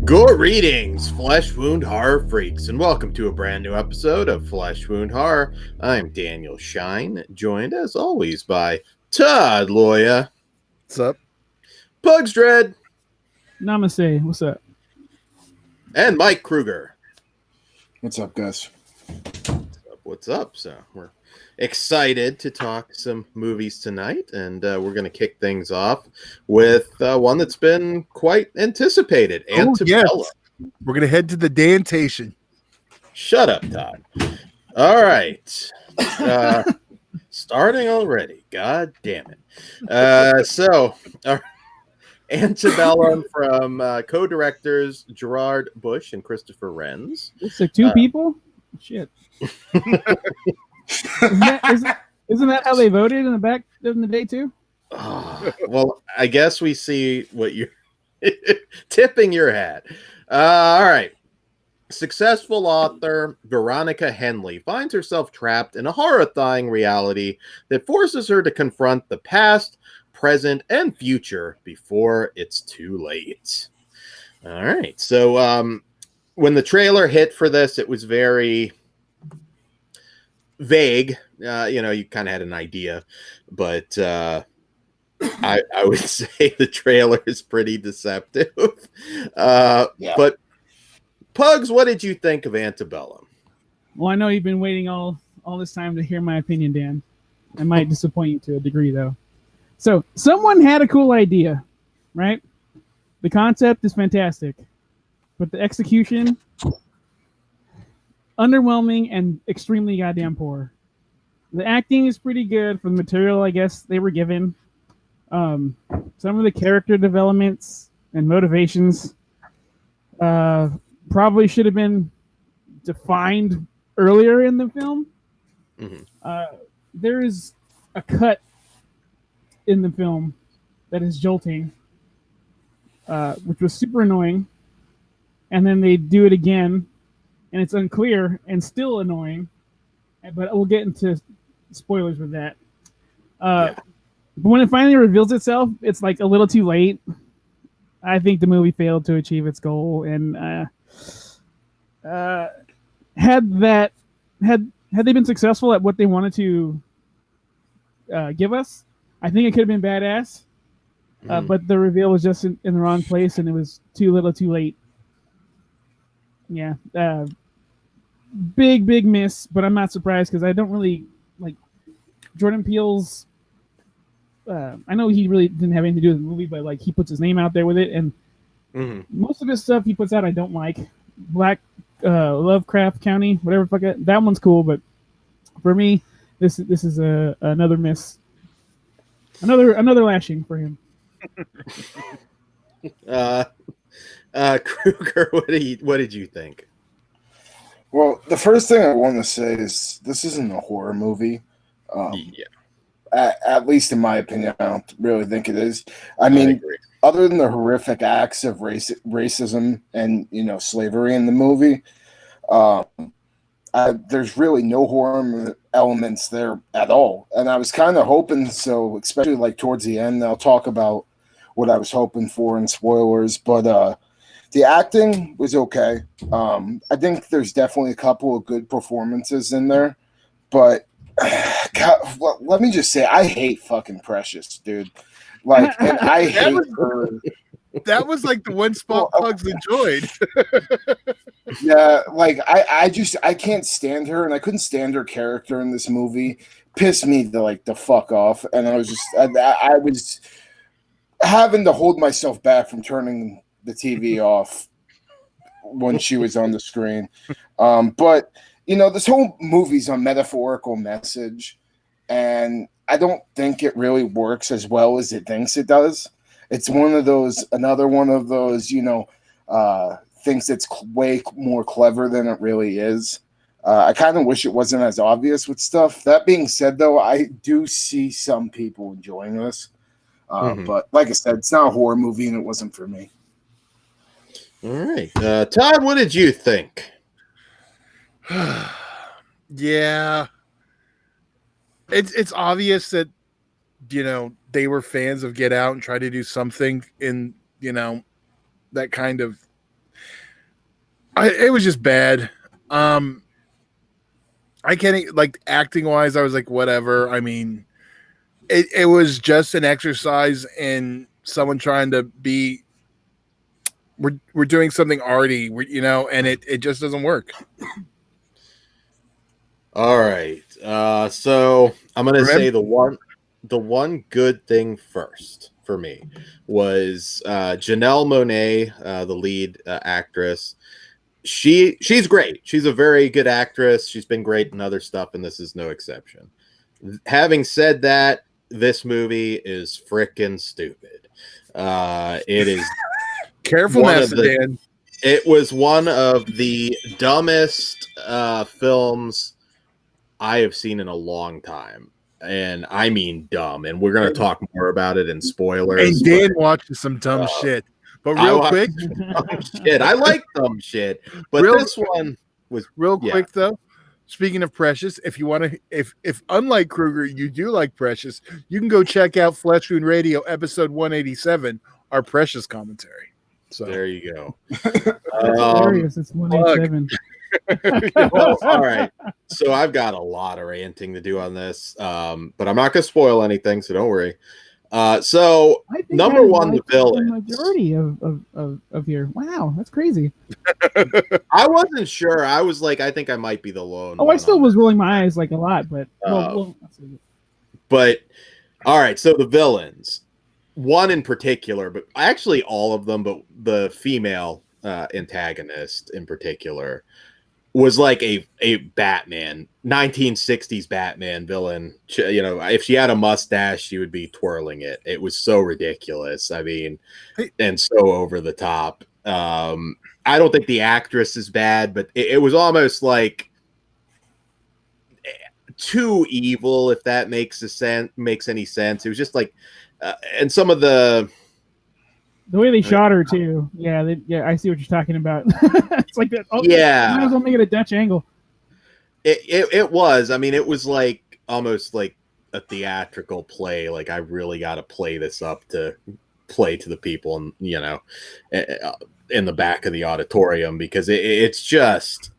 Greetings, Flesh Wound Horror freaks, and welcome to a brand new episode of Flesh Wound Horror. I'm Daniel Shine, joined as always by Todd Loya. What's up? Pugs Dread. Namaste. What's up? And Mike Krueger. What's up, guys? What's up? So we're excited to talk some movies tonight, and we're going to kick things off with one that's been quite anticipated. Antebellum. Yes. We're going to head to the Dantation. Shut up, Todd. All right. Starting already. God damn it. Antebellum from co-directors Gerard Bush and Christopher Renz. It's like two people? Shit. Isn't that how they voted in the day too? Well, I guess we see what you're tipping your hat. All right. Successful author Veronica Henley finds herself trapped in a horrifying reality that forces her to confront the past, present, and future before it's too late. All right. So when the trailer hit for this, it was very vague. You kind of had an idea, but I would say the trailer is pretty deceptive. But Pugs, what did you think of Antebellum? Well, I know you've been waiting all this time to hear my opinion, Dan. I might disappoint you to a degree, though. So someone had a cool idea, right? The concept is fantastic, but the execution, underwhelming and extremely goddamn poor. The acting is pretty good for the material, I guess, they were given. Some of the character developments and motivations probably should have been defined earlier in the film. Mm-hmm. There is a cut in the film that is jolting, which was super annoying. And then they do it again, and it's unclear and still annoying. But we'll get into spoilers with that. But when it finally reveals itself, it's like a little too late. I think the movie failed to achieve its goal, and had they been successful at what they wanted to give us, I think it could have been badass. But the reveal was just in the wrong place, and it was too little, too late. Yeah, big miss. But I'm not surprised because I don't really like Jordan Peele's. I know he really didn't have anything to do with the movie, but like he puts his name out there with it, and most of his stuff he puts out I don't like. Black Lovecraft County, whatever fuck it, that one's cool, but for me, this is another miss, another lashing for him. Krueger, what did you think? Well, the first thing I want to say is this isn't a horror movie. At least in my opinion, I don't really think it is. I mean, other than the horrific acts of racism and slavery in the movie, there's really no horror elements there at all. And I was kind of hoping so, especially like towards the end. I'll talk about what I was hoping for in spoilers, but the acting was okay. I think there's definitely a couple of good performances in there, but God, let me just say, I hate fucking Precious, dude. Like, and I hate her. That was like the one spot Pugs enjoyed. Yeah, like I can't stand her, and I couldn't stand her character in this movie. Pissed me the fuck off, and I was having to hold myself back from turning the TV off when she was on the screen. But this whole movie's a metaphorical message, and I don't think it really works as well as it thinks it does. It's another one of those, things that's way more clever than it really is. I kind of wish it wasn't as obvious with stuff. That being said, though, I do see some people enjoying this. But like I said, it's not a horror movie, and it wasn't for me. All right. Todd, what did you think? Yeah. It's obvious that, they were fans of Get Out and tried to do something in, that kind of It was just bad. I can't, like, acting wise, I was like, whatever. I mean, it was just an exercise in someone trying to be. We're doing something arty, and it just doesn't work. All right. So I'm gonna say the one good thing first for me was Janelle Monáe, the lead actress. She's great. She's a very good actress. She's been great in other stuff, and this is no exception. Having said that, this movie is frickin' stupid. It is. Careful, Dan. It was one of the dumbest films I have seen in a long time. And I mean dumb. And we're going to talk more about it in spoilers. And Dan watches some dumb shit. But real quick. Shit. I like dumb shit. But this one was real quick, though. Speaking of Precious, if you want to, if unlike Krueger, you do like Precious, you can go check out Flesh Wound Radio episode 187, our Precious commentary. So there you go. Hilarious. It's 187. Well, all right. So I've got a lot of ranting to do on this, but I'm not going to spoil anything, so don't worry. So number one, the villain. The majority of here. Wow, that's crazy. I wasn't sure. I was like, I think I might be the lone. I still was rolling my eyes like a lot, but but all right. So the villains. One in particular, but actually all of them, but the female antagonist in particular was like a Batman, 1960s Batman villain. If she had a mustache, she would be twirling it. It was so ridiculous. I mean, and so over the top. I don't think the actress is bad, but it was almost like too evil, if that makes any sense. It was just like, and some of the way they shot her too. Yeah, I see what you're talking about. It's like that. Oh, yeah, might as well make it a Dutch angle. It was. I mean, it was like almost like a theatrical play. Like, I really got to play this up to play to the people, and in the back of the auditorium, because it's just,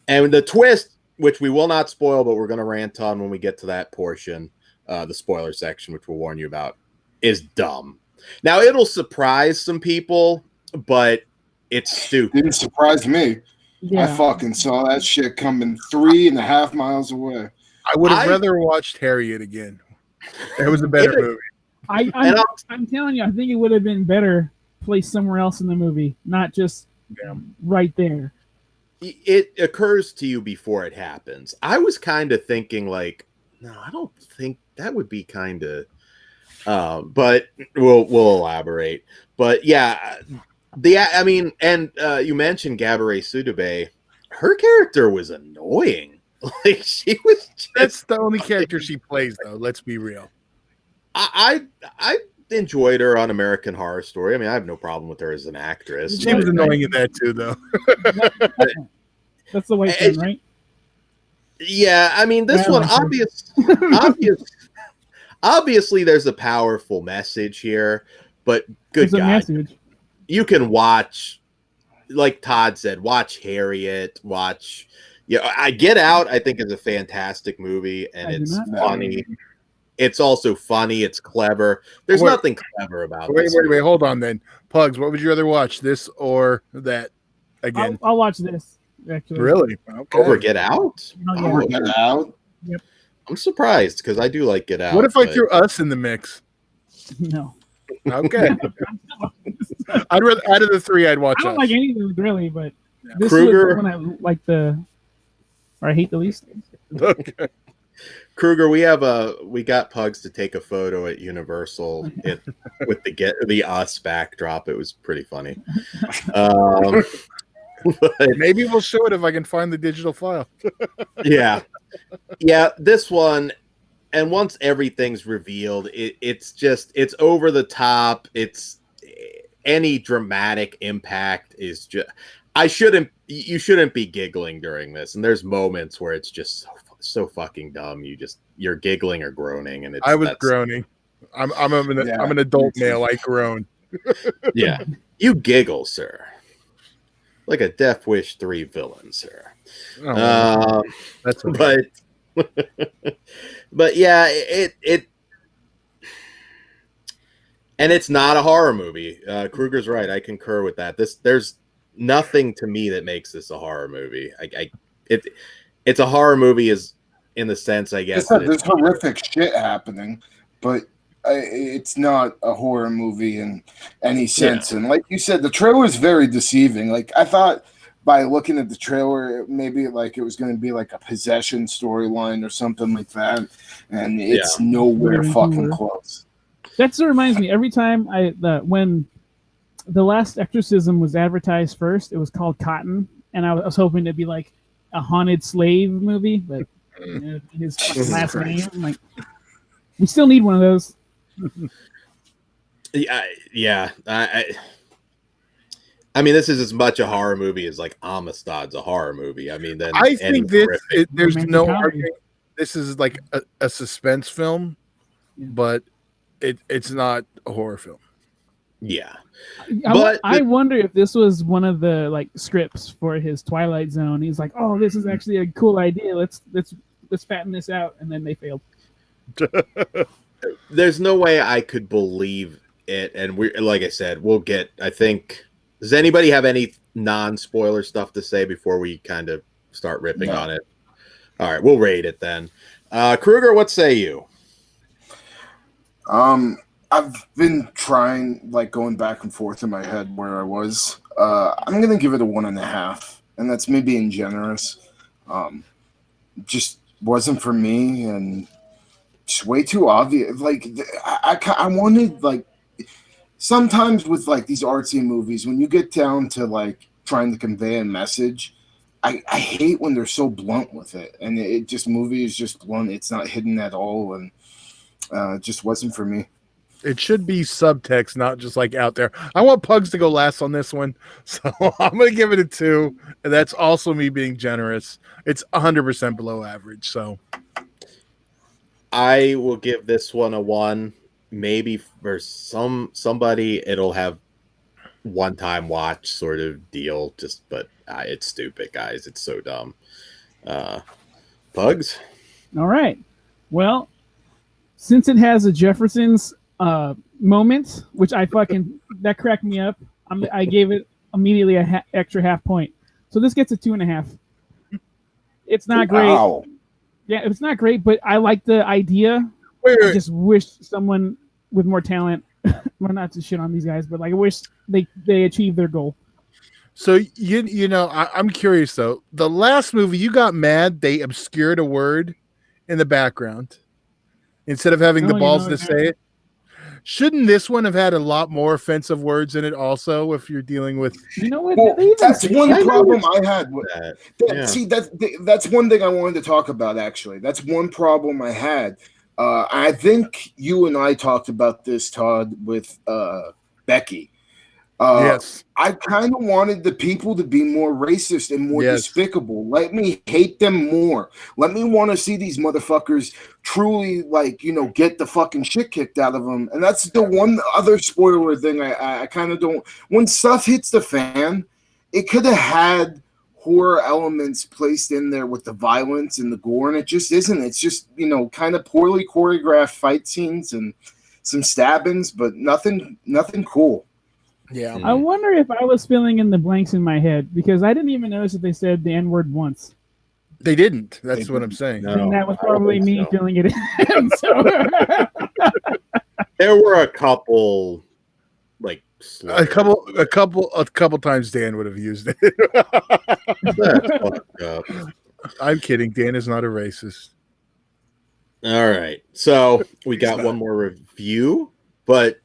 and the twist, which we will not spoil, but we're going to rant on when we get to that portion, the spoiler section, which we'll warn you about, is dumb. Now, it'll surprise some people, but it's stupid. Didn't surprise me. Yeah. I fucking saw that shit coming 3.5 miles away. I would have rather watched Harriet again. It was a better movie. I'm telling you, I think it would have been better placed somewhere else in the movie, not just right there. It occurs to you before it happens. I was kind of thinking like, no, I don't think that would be kind of, but we'll elaborate. But yeah, you mentioned Gabourey Sidibe. Her character was annoying. Like, she was that's the only character she plays, though. Let's be real. I enjoyed her on American Horror Story. I mean, I have no problem with her as an actress. She was annoying in that too, though. That's the white thing, right? Yeah, I mean, this one obviously there's a powerful message here, but good God, you can watch, like Todd said, watch Harriet, watch. I Get Out, I think, is a fantastic movie, and it's funny. It's also funny. It's clever. There's nothing clever about this. Wait. Hold on, then. Pugs, what would you rather watch, this or that again? I'll watch this, actually. Really? Okay. Over Get Out? Over Get Out? Yep. I'm surprised, because I do like Get Out. What if I threw Us in the mix? No. Okay. I'd rather, out of the three, I'd watch I don't Us. like any of them, really, but this Krueger, was the one I like or I hate the least. Okay. Krueger, we got Pugs to take a photo at Universal with the Us backdrop. It was pretty funny. Maybe we'll show it if I can find the digital file. Yeah, this one, and once everything's revealed, it's over the top. It's any dramatic impact is just. You shouldn't be giggling during this, and there's moments where it's just so fucking dumb. You're giggling or groaning, and I was groaning. I'm an adult male. I groan. Yeah, you giggle, sir. like a Death Wish 3 villain, sir. Oh, that's okay. But yeah, it and it's not a horror movie. Krueger's right. I concur with that. There's nothing to me that makes this a horror movie. It's a horror movie is in the sense, I guess. There's horrific shit happening, but it's not a horror movie in any sense. Yeah. And like you said, the trailer is very deceiving. Like I thought by looking at the trailer, maybe like it was going to be like a possession storyline or something like that, and it's nowhere fucking close. That reminds me. Every time when the last Exorcism was advertised first, it was called Cotton, and I was hoping to be like a haunted slave movie, but his last name. I'm like, we still need one of those. Yeah. I mean, this is as much a horror movie as like Amistad's a horror movie. I mean, then I think there's no argument. This is like a suspense film, but it's not a horror film. Yeah, I wonder if this was one of the like scripts for his Twilight Zone. He's like, "Oh, this is actually a cool idea. Let's fatten this out," and then they failed. There's no way I could believe it, and we, like I said, we'll get. I think. Does anybody have any non-spoiler stuff to say before we kind of start ripping on it? All right, we'll rate it then. Krueger, what say you? I've been trying, like, going back and forth in my head where I was. I'm gonna give it a 1.5, and that's me being generous. Just wasn't for me, and just way too obvious. Like, I wanted, like, sometimes with like these artsy movies, when you get down to like trying to convey a message, I hate when they're so blunt with it, and movie is just blunt. It's not hidden at all, and it just wasn't for me. It should be subtext, not just like out there. I want Pugs to go last on this one, so I'm gonna give it a 2, and that's also me being generous. It's 100% below average, so I will give this one a 1. Maybe for somebody it'll have one-time watch sort of deal, but it's stupid, guys. It's so dumb. Pugs? All right. Well, since it has a Jefferson's moment, which that cracked me up, I gave it immediately an extra half point. So this gets a 2.5. It's not great. Wow. Yeah, it's not great, but I like the idea. Wait. I just wish someone with more talent, well, not to shit on these guys, but like I wish they achieved their goal. So you know, I'm curious though. The last movie, you got mad they obscured a word in the background instead of having the balls to say it. Shouldn't this one have had a lot more offensive words in it also if you're dealing with... You know what? Well, that's one problem I had with that. See, that's one thing I wanted to talk about, actually. That's one problem I had. I think you and I talked about this, Todd, with Becky. Yes. I kind of wanted the people to be more racist and more despicable. Let me hate them more. Let me want to see these motherfuckers truly, like, you know, get the fucking shit kicked out of them. And that's the one other spoiler thing I kind of don't. When stuff hits the fan, it could have had horror elements placed in there with the violence and the gore, and it just isn't. It's just, you know, kind of poorly choreographed fight scenes and some stabbings, but nothing cool. Yeah. I wonder if I was filling in the blanks in my head, because I didn't even notice that they said the N-word once. They didn't. That's what I'm saying. No, and that was probably me filling it in. So. There were a couple, like, a couple times Dan would have used it. That's fucked up. I'm kidding. Dan is not a racist. All right. So we got one more review, but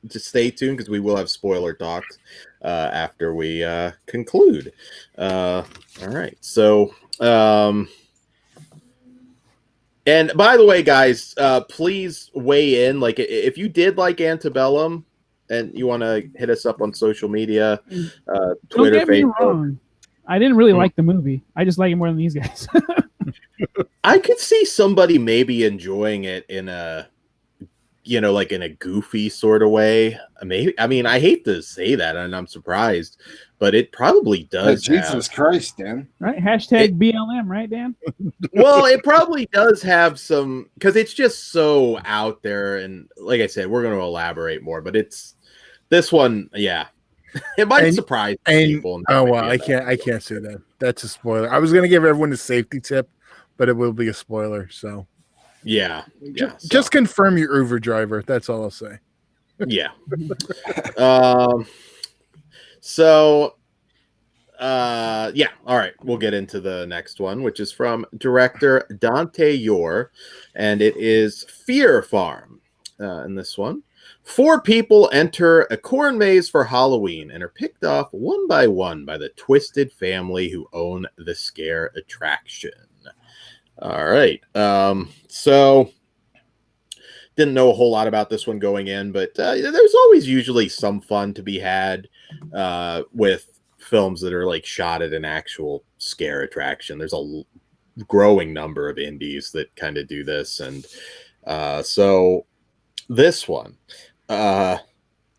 just stay tuned because we will have spoiler talks after we conclude. All right. So, and by the way, guys, please weigh in. Like, if you did like Antebellum, and you want to hit us up on social media, Twitter, don't get me wrong. I didn't really like the movie. I just like it more than these guys. I could see somebody maybe enjoying it in a, like in a goofy sort of way. I mean, I hate to say that, and I'm surprised, but it probably does. Jesus Christ, Dan. Right? Hashtag BLM, right, Dan? Well, it probably does have some, because it's just so out there. And like I said, we're going to elaborate more, but this one, yeah. It might surprise people. Oh well, I can't say that. That's a spoiler. I was gonna give everyone a safety tip, but it will be a spoiler. So yeah. Just confirm your Uber driver. That's all I'll say. Yeah. So yeah. All right. We'll get into the next one, which is from director Dante Yor, and it is Fear Pharm. In this one, 4 people enter a corn maze for Halloween and are picked off one by one by the twisted family who own the scare attraction. All right. So didn't know a whole lot about this one going in, but there's always usually some fun to be had with films that are like shot at an actual scare attraction. There's a growing number of indies that kind of do this, and so this one. All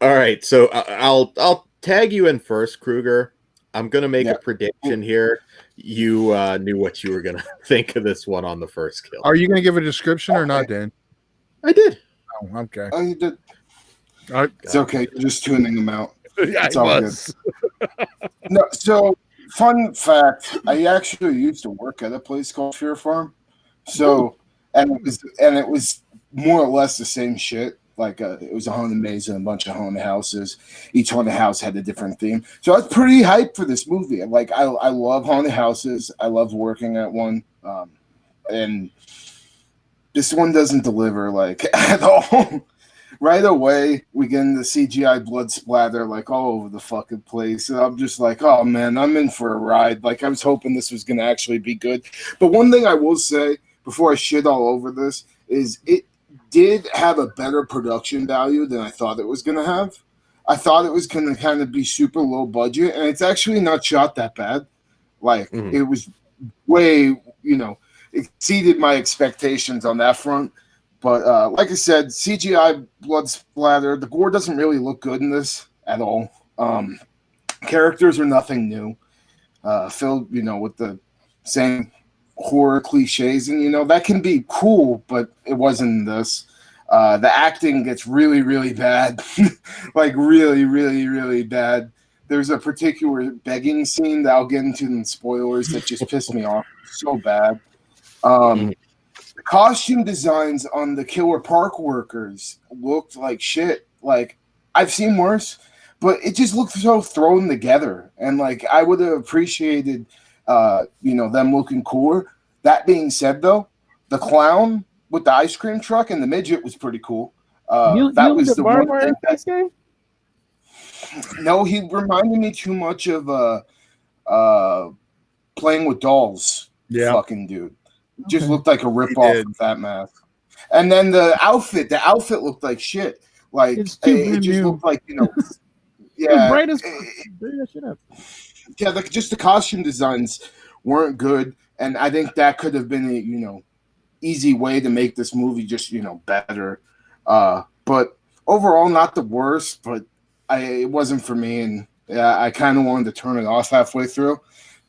right, so I'll tag you in first, Krueger. I'm gonna make a prediction here. You knew what you were gonna think of this one on the first kill. Are you gonna give a description or not, Dan? I did. Oh, okay. Oh, you did. It's okay. You're just tuning them out. It's all good. No, so fun fact: I actually used to work at a place called Fear Pharm. So, and it was more or less the same shit. Like it was a haunted maze and a bunch of haunted houses. Each haunted house had a different theme. So I was pretty hyped for this movie. Like I love haunted houses. I loved working at one. And this one doesn't deliver like at all. Right away, we get into CGI blood splatter like all over the fucking place. And I'm just like, oh man, I'm in for a ride. Like I was hoping this was gonna actually be good. But one thing I will say before I shit all over this is it did have a better production value than I thought it was going to have. I thought it was going to kind of be super low budget, and it's actually not shot that bad. Like, it was way, exceeded my expectations on that front. But like I said, CGI blood splatter, the gore doesn't really look good in this at all. Characters are nothing new. Filled, with the same horror cliches, and that can be cool, but it wasn't this. The acting gets really, really bad. Like really, really, really bad. There's a particular begging scene that I'll get into in spoilers that just pissed me off so bad. The costume designs on the killer park workers looked like shit. Like I've seen worse, but it just looked so thrown together, and like I would have appreciated them looking cooler. That being said, though, the clown with the ice cream truck and the midget was pretty cool. That was the one thing that, no, he reminded me too much of Playing with Dolls. Fucking dude, just looked like a ripoff of that mask. And then the outfit looked like shit. Like it just looked like bright as shit up. Yeah, just the costume designs weren't good, and I think that could have been a easy way to make this movie just better. But overall, not the worst, but it wasn't for me, and I kind of wanted to turn it off halfway through.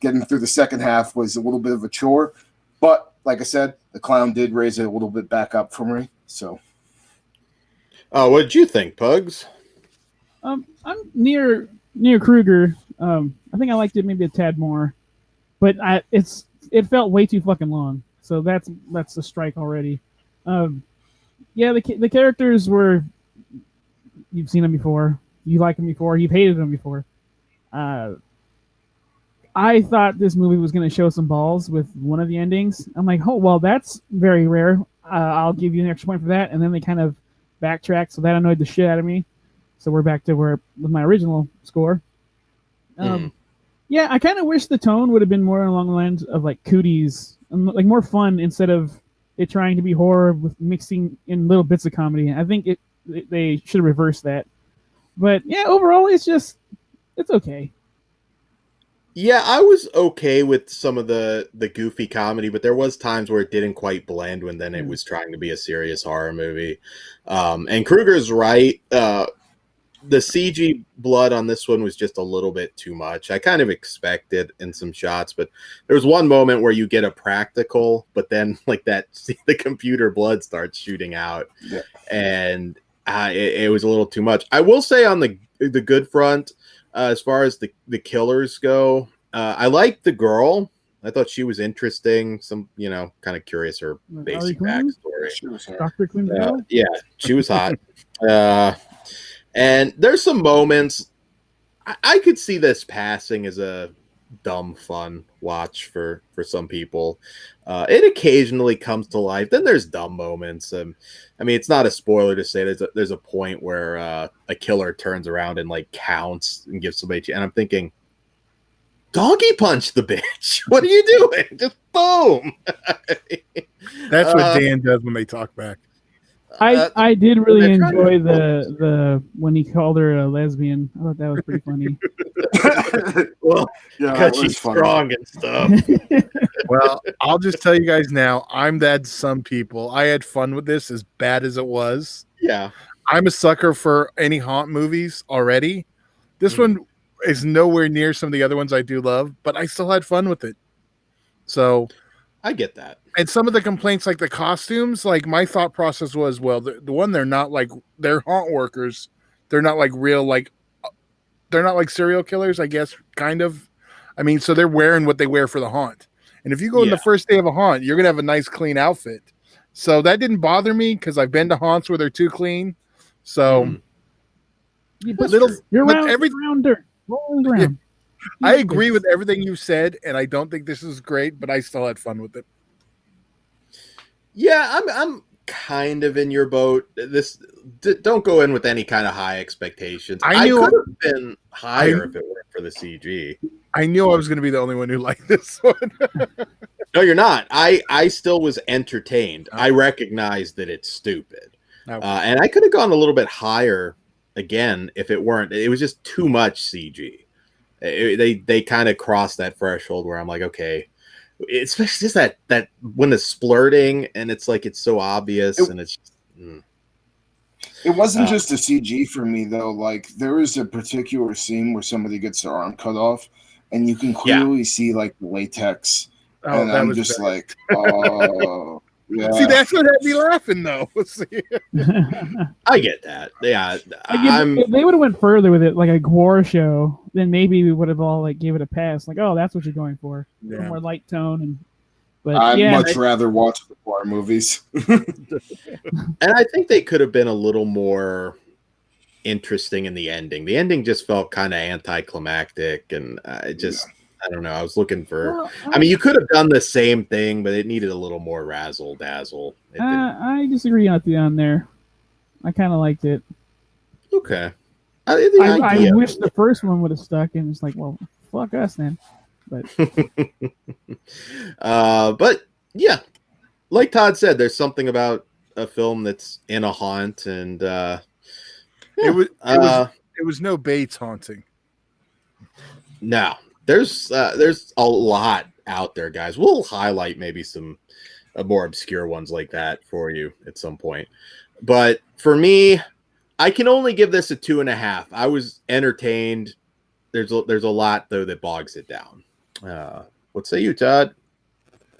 Getting through the second half was a little bit of a chore, but like I said, the clown did raise it a little bit back up for me. So, what did you think, Pugs? I'm near Krueger. I think I liked it maybe a tad more, but it felt way too fucking long. So that's a strike already. The characters were, you've seen them before, you like them before, you've hated them before. I thought this movie was going to show some balls with one of the endings. I'm like, oh well, that's very rare. I'll give you an extra point for that. And then they kind of backtracked, so that annoyed the shit out of me. So we're back to with my original score. Yeah, I kind of wish the tone would have been more along the lines of like Cooties, like more fun instead of it trying to be horror with mixing in little bits of comedy. I think they should have reversed that. But yeah, overall, it's okay. Yeah, I was okay with some of the goofy comedy, but there was times where it didn't quite blend when then it was trying to be a serious horror movie. And Krueger's right. The CG blood on this one was just a little bit too much. I kind of expected in some shots, but there was one moment where you get a practical, but then like that, the computer blood starts shooting out, and it was a little too much. I will say on the good front, as far as the killers go, I liked the girl. I thought she was interesting. Some, kind of curious her basic backstory. Dr. Quinn. Yeah, she was hot. And there's some moments I could see this passing as a dumb fun watch for some people. It occasionally comes to life. Then there's dumb moments. I mean, it's not a spoiler to say there's a point where a killer turns around and like counts and gives somebody, and I'm thinking, donkey punch the bitch. What are you doing? Just boom. That's what Dan does when they talk back. I did really enjoy the when he called her a lesbian. I thought that was pretty funny. Well, because she's strong and stuff. Well, I'll just tell you guys now, I'm that some people. I had fun with this, as bad as it was. Yeah. I'm a sucker for any haunt movies already. This one is nowhere near some of the other ones I do love, but I still had fun with it. So I get that. And some of the complaints, like the costumes, like my thought process was, well, the one, they're not like, they're haunt workers. They're not like real, like, they're not like serial killers, I guess, kind of. I mean, so they're wearing what they wear for the haunt. And if you go in the first day of a haunt, you're going to have a nice, clean outfit. So that didn't bother me because I've been to haunts where they're too clean. So you're around dirt. Rolling around. I agree with everything you said, and I don't think this is great, but I still had fun with it. Yeah, I'm kind of in your boat. Don't go in with any kind of high expectations. I could have been higher if it weren't for the CG. I knew I was going to be the only one who liked this one. No, you're not. I still was entertained. I recognize that it's stupid, and I could have gone a little bit higher again if it weren't. It was just too much CG. They kind of crossed that threshold where I'm like, okay. Especially just that when the splurting and it's like it's so obvious and it's just, It wasn't just a CG for me though. Like there is a particular scene where somebody gets their arm cut off and you can clearly see like the latex. And I'm just like, oh yeah. See, that's what had me laughing though. I get that. Yeah. If they would have went further with it, like a gore show, then maybe we would have all like gave it a pass. Like, oh, that's what you're going for. A little more light tone. But I'd much rather watch the horror movies. And I think they could have been a little more interesting in the ending. The ending just felt kind of anticlimactic, and I don't know. I was looking for. Well, I mean, you could have done the same thing, but it needed a little more razzle dazzle. I disagree on there. I kind of liked it. Okay. I wish the first one would have stuck, and it's like, well, fuck us then. But but yeah, like Todd said, there's something about a film that's in a haunt, and it was no Bates haunting. No. There's a lot out there, guys. We'll highlight maybe some more obscure ones like that for you at some point. But for me, I can only give this a 2.5. I was entertained. There's a lot though that bogs it down. What say you, Todd?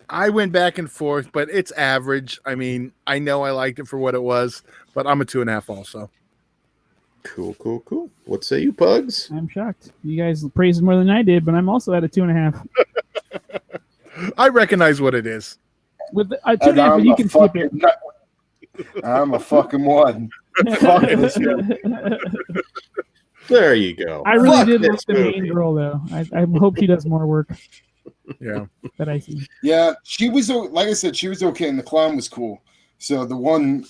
I went back and forth, but it's average. I mean, I know I liked it for what it was, but I'm a 2.5 also. Cool. What say you, Pugs? I'm shocked. You guys praised more than I did, but I'm also at a 2.5. I recognize what it is. With 2.5, you can skip it. I'm a fucking one. Fuck this movie. There you go. I really did like the main girl, though. I hope she does more work. Yeah. That I see. Yeah, she was, like I said, she was okay, and the clown was cool. So the one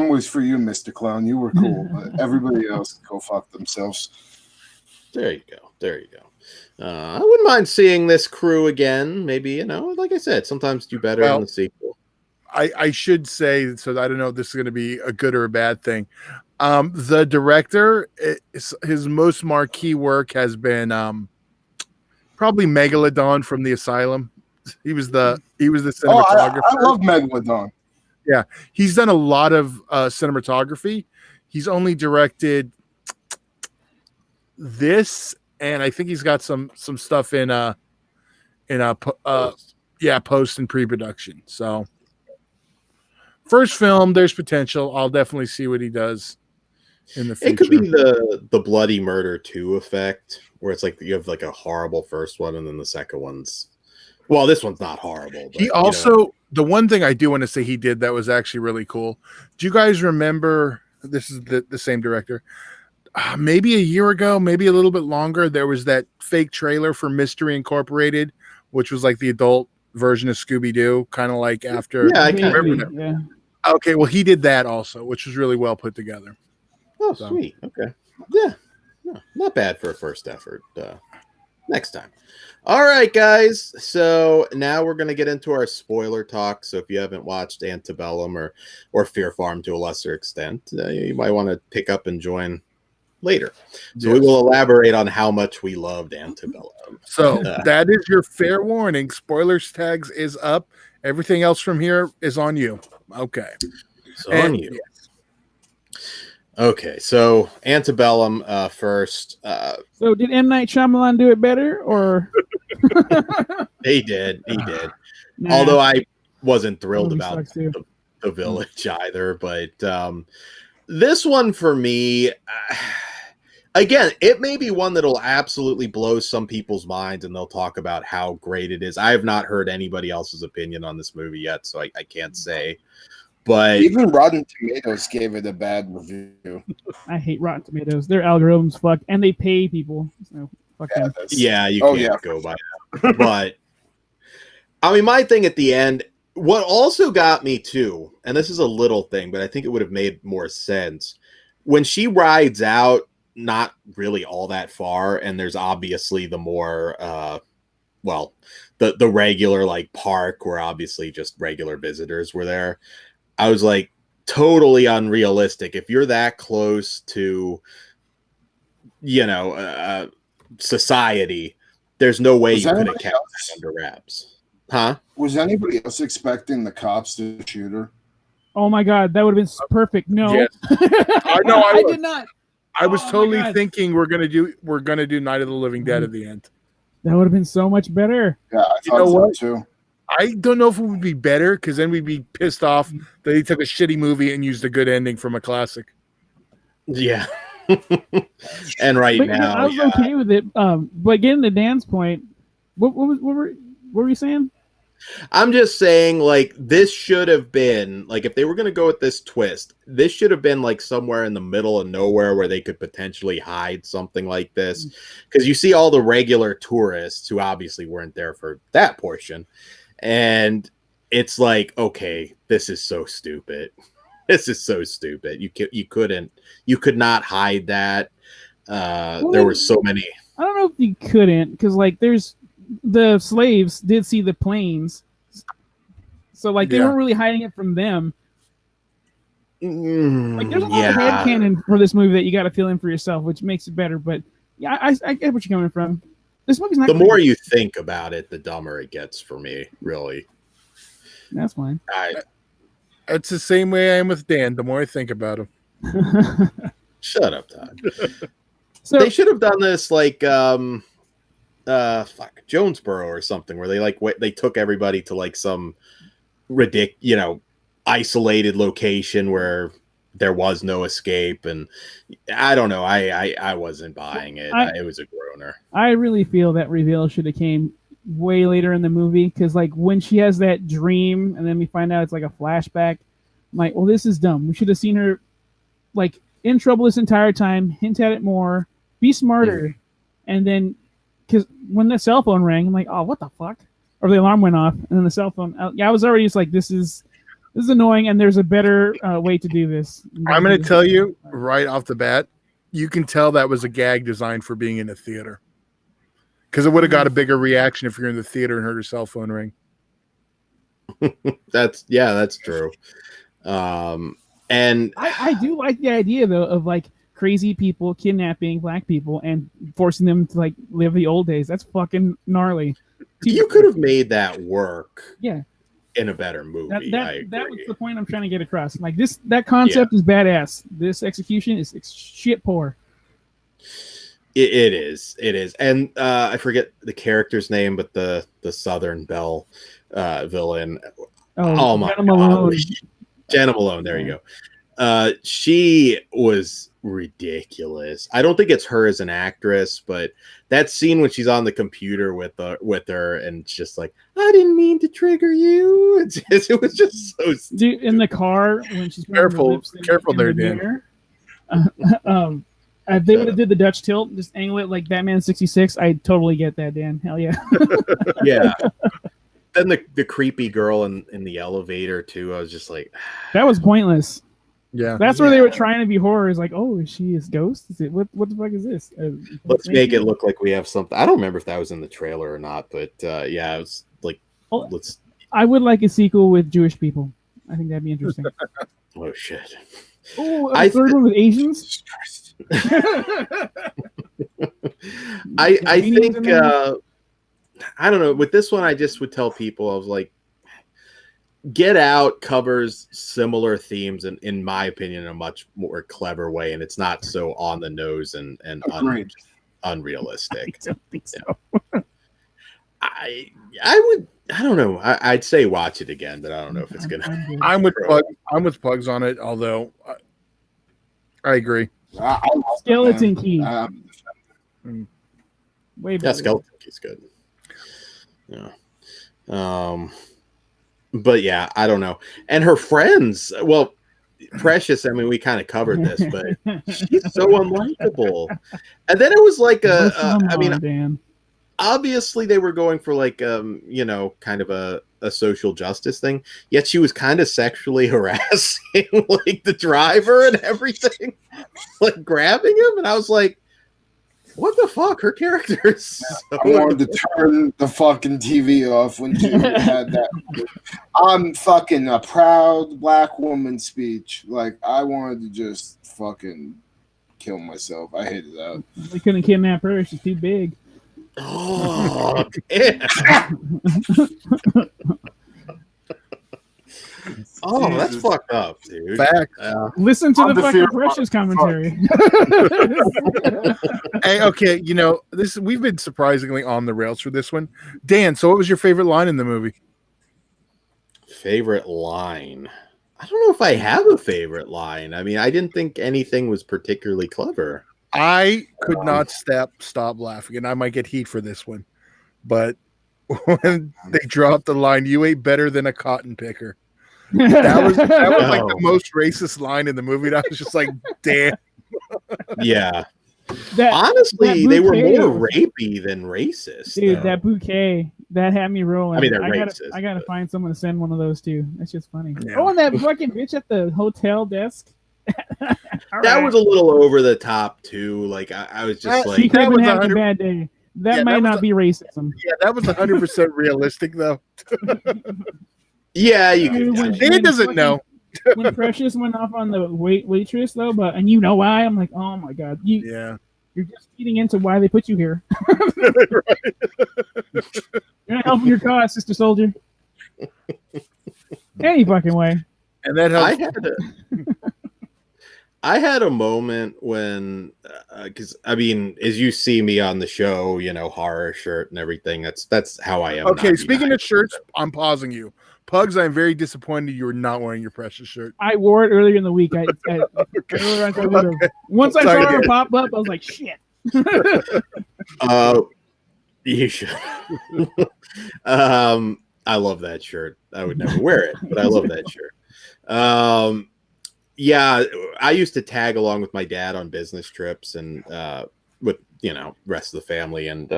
was for you, Mr. Clown. You were cool, but everybody else go fuck themselves. There you go. I wouldn't mind seeing this crew again. Maybe, like I said, sometimes do better in the sequel. I should say, so I don't know if this is going to be a good or a bad thing. The director, his most marquee work has been Probably Megalodon from the Asylum. He was the Oh, cinematographer. I love Megalodon. Yeah, he's done a lot of cinematography. He's only directed this, and I think he's got some stuff in post and pre-production. So first film, there's potential. I'll definitely see what he does in the future. It could be the Bloody Murder 2 effect, where it's like you have like a horrible first one, and then the second one's, well, this one's not horrible. But, he also, the one thing I do want to say he did that was actually really cool. Do you guys remember? This is the same director. Maybe a year ago, maybe a little bit longer, there was that fake trailer for Mystery Incorporated, which was like the adult version of Scooby-Doo, kind of like after. Yeah, I can't remember that. Yeah. Okay, well, he did that also, which was really well put together. Oh, sweet. Okay. Yeah. No, not bad for a first effort. Next time. All right, guys. So now we're going to get into our spoiler talk. So if you haven't watched Antebellum or Fear Farm to a lesser extent, you might want to pick up and join later. So we will elaborate on how much we loved Antebellum. So that is your fair warning. Spoilers tags is up. Everything else from here is on you. Okay. It's on you. Yes. Okay, so Antebellum first. So did M. Night Shyamalan do it better, or? He did. Nah. Although I wasn't thrilled about the village either. But this one for me, again, it may be one that'll absolutely blow some people's minds, and they'll talk about how great it is. I have not heard anybody else's opinion on this movie yet, so I can't say. But even Rotten Tomatoes gave it a bad review. I hate Rotten Tomatoes. Their algorithms fuck, and they pay people. So fuck them. Yeah, you can't go by that. But I mean, my thing at the end, what also got me too, and this is a little thing, but I think it would have made more sense when she rides out, not really all that far, and there's obviously the more the regular like park where obviously just regular visitors were there. I was like, totally unrealistic. If you're that close to, society, there's no way you could have kept that under wraps. Huh? Was anybody else expecting the cops to shoot her? Oh my God, that would have been perfect. No, yes. I did not. I was totally thinking we're gonna do Night of the Living Dead at the end. That would have been so much better. Yeah, I thought so too. I don't know if it would be better, because then we'd be pissed off that he took a shitty movie and used a good ending from a classic. Yeah. And now I was okay with it. But getting to Dan's point, what were you saying? I'm just saying, like, this should have been, like, if they were going to go with this twist, this should have been, like, somewhere in the middle of nowhere where they could potentially hide something like this. Because you see all the regular tourists who obviously weren't there for that portion. And it's like, okay, this is so stupid. This is so stupid. You could not hide that. There were so many. I don't know if you couldn't, because like there's the slaves did see the planes, so like they weren't really hiding it from them. Like there's a lot of headcanon for this movie that you got to fill in for yourself, which makes it better. But yeah, I get what you're coming from. This movie's not. The more you think about it, the dumber it gets for me. Really. That's fine. It's the same way I am with Dan. The more I think about him. Shut up, Todd. So they should have done this like Jonesborough or something, where they took everybody to like some isolated location where there was no escape, and I don't know. I wasn't buying it. It was a groaner. I really feel that reveal should have came way later in the movie, because like when she has that dream and then we find out it's like a flashback, I'm like, well, this is dumb. We should have seen her like in trouble this entire time, hint at it more, be smarter. And then because when the cell phone rang, I'm like, oh, what the fuck? Or the alarm went off, and then the cell phone, I was already just like, this is annoying, and there's a better way to do this. I'm going to tell you right off the bat, you can tell that was a gag designed for being in a theater. Because it would have got a bigger reaction if you're in the theater and heard her cell phone ring. That's true. And I do like the idea though of like crazy people kidnapping black people and forcing them to like live the old days. That's fucking gnarly. You could have made that work. Yeah. In a better movie. That was the point I'm trying to get across. Like that concept is badass. This execution is shit poor. It is, and I forget the character's name, but the Southern Belle villain. Oh my god, Jenna Malone. There you go. She was ridiculous. I don't think it's her as an actress, but that scene when she's on the computer with her and it's just like, I didn't mean to trigger you. It was just so stupid. Dude, in the car when she's careful there, Dan. If they would have did the Dutch tilt, just angle it like Batman 66, I'd totally get that, Dan. Hell yeah. Yeah. Then the creepy girl in the elevator too. I was just like, that was pointless. Yeah, that's where they were trying to be horror. Is like, oh, is she his ghost? Is it what the fuck is this? Let's make it look like we have something. I don't remember if that was in the trailer or not, but yeah, it was like, let's. I would like a sequel with Jewish people. I think that'd be interesting. Oh shit! Oh, a third one with Asians. I think I don't know. With this one, I just would tell people, I was like, Get Out covers similar themes, and in my opinion, in a much more clever way, and it's not so on the nose and unrealistic. I don't think so. I don't know. I'd say watch it again, but I don't know if it's gonna. I'm with Pugs on it, although I agree. Skeleton Key. Way better. Yeah, Skeleton Key's good. Yeah. But yeah, I don't know. And her friends, well, Precious, I mean, we kind of covered this, but she's so unlikable. And then it was like Dan. Obviously they were going for like kind of a social justice thing, yet she was kind of sexually harassing like the driver and everything, like grabbing him, and I was like, what the fuck? Her character is so... I wanted to turn the fucking TV off when she had that. I'm fucking a proud black woman speech. Like, I wanted to just fucking kill myself. I hated that. They couldn't kidnap her. She's too big. Oh, damn. Oh, that's fucked up, dude. Listen to the fucking Precious commentary. Hey, okay, we've been surprisingly on the rails for this one. Dan, so what was your favorite line in the movie? Favorite line? I don't know if I have a favorite line. I mean, I didn't think anything was particularly clever. I could not stop laughing, and I might get heat for this one. But when they dropped the line, "You ate better than a cotton picker," that was like the most racist line in the movie. And I was just like, damn. Yeah. Honestly, they were more rapey than racist. Dude, that bouquet, that had me rolling. I mean, they're racist. I gotta find someone to send one of those to. That's just funny. Yeah. Oh, and that fucking bitch at the hotel desk. That was a little over the top too. Like I was just like, she could have been having a bad day. That might not be racism. Yeah, that was 100% realistic, though. Yeah, you can. Dan doesn't know. When Precious went off on the waitress, though, and you know why? I'm like, oh my god, you're just feeding into why they put you here. You're not helping your cause, Sister Soldier. Any fucking way. And that helps. I had a moment when, because I mean, as you see me on the show, horror shirt and everything. That's how I am. Okay, speaking of shirts, I'm pausing you. Pugs, I'm very disappointed you are not wearing your Precious shirt. I wore it earlier in the week. Once I saw her pop up, I was like, shit. You should. I love that shirt. I would never wear it, but I love that shirt. Yeah, I used to tag along with my dad on business trips and with rest of the family, and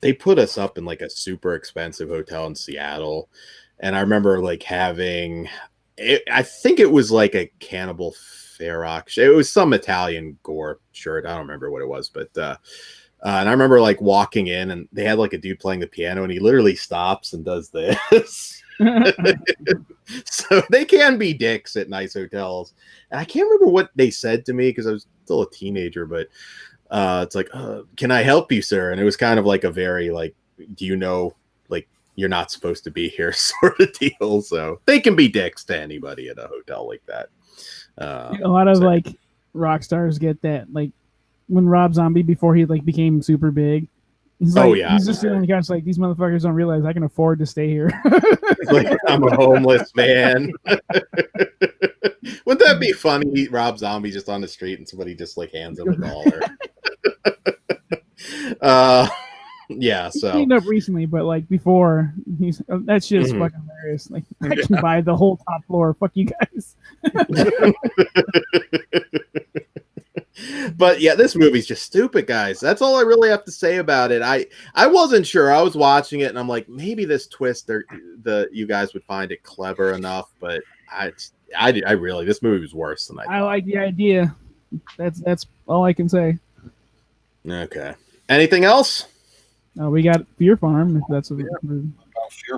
they put us up in like a super expensive hotel in Seattle, and I remember like having I think it was like a Cannibal Ferox. It was some Italian gore shirt. I don't remember what it was, but and I remember like walking in, and they had like a dude playing the piano, and he literally stops and does this. So they can be dicks at nice hotels. And I can't remember what they said to me because I was still a teenager, but it's like, can I help you, sir? And it was kind of like a very like, do you know, like, you're not supposed to be here sort of deal. So they can be dicks to anybody at a hotel like that. A lot of like rock stars get that. Like when Rob Zombie, before he like became super big, he's like, he's just sitting on the couch like, these motherfuckers don't realize I can afford to stay here. Like, I'm a homeless man. Wouldn't that be funny? Rob Zombie just on the street and somebody just like hands him $1. Yeah, He so cleaned up recently, but like before, that shit is fucking hilarious. Like I can buy the whole top floor. Fuck you guys. But yeah, this movie's just stupid, guys. That's all I really have to say about it. I wasn't sure. I was watching it and I'm like, maybe this twist, you guys would find it clever enough. But I really, this movie was worse than I thought. I like the idea. That's all I can say. Okay. Anything else? We got Fear Farm. If that's what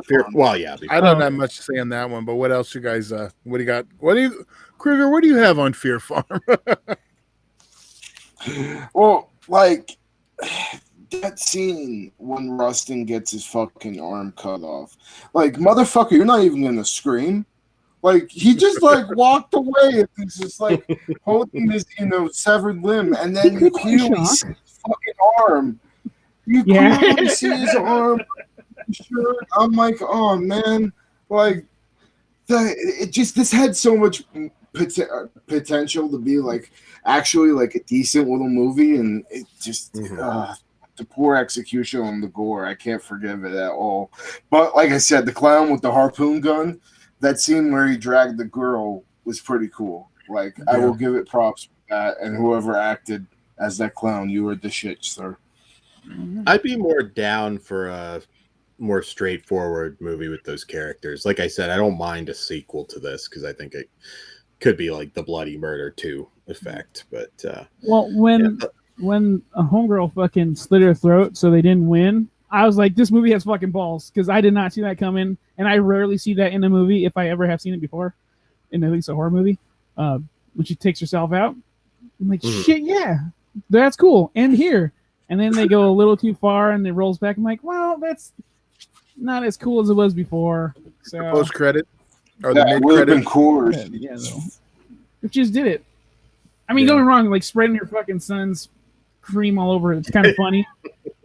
Fear. Well, yeah. I don't have much to say on that one, but what else you guys? What do you got? Krueger? What do you have on Fear Farm? Well, like that scene when Rustin gets his fucking arm cut off. Like, motherfucker, you're not even gonna scream. Like, he just like walked away and it's just like holding his, severed limb, and then you clearly see his fucking arm. You clearly see his arm. Sure, I'm like, oh man, like this had so much potential to be like actually like a decent little movie, and it just the poor execution on the gore, I can't forgive it at all. But like I said, the clown with the harpoon gun, that scene where he dragged the girl was pretty cool. Like, I will give it props for that, and whoever acted as that clown, you were the shit, sir. I'd be more down for a more straightforward movie with those characters. Like I said, I don't mind a sequel to this because I think it could be like the Bloody Murder 2 effect. But when a homegirl fucking slit her throat so they didn't win, I was like, this movie has fucking balls, because I did not see that coming, and I rarely see that in a movie if I ever have seen it before, in at least a horror movie. When she takes herself out, I'm like, shit, yeah, that's cool. And here. And then they go a little too far and it rolls back. I'm like, well, that's not as cool as it was before. So post credit or the mid credit, been cooler. Yeah, it just did it. I mean, don't get me wrong, like spreading your fucking son's cream all over it's kind of funny,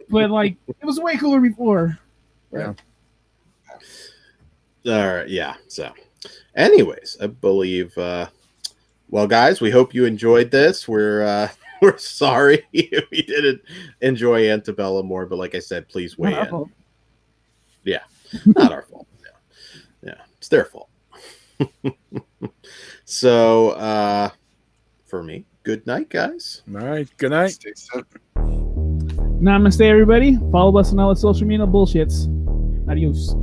but like it was way cooler before. Yeah. All right. Yeah. So, anyways, I believe. Well, guys, we hope you enjoyed this. We're sorry if we didn't enjoy Antebellum more, but like I said, please weigh in. Yeah, not our fault. Yeah, it's their fault. So, for me, good night, guys. All right, good night. Stay safe. Namaste, everybody. Follow us on all the social media bullshits. Adios.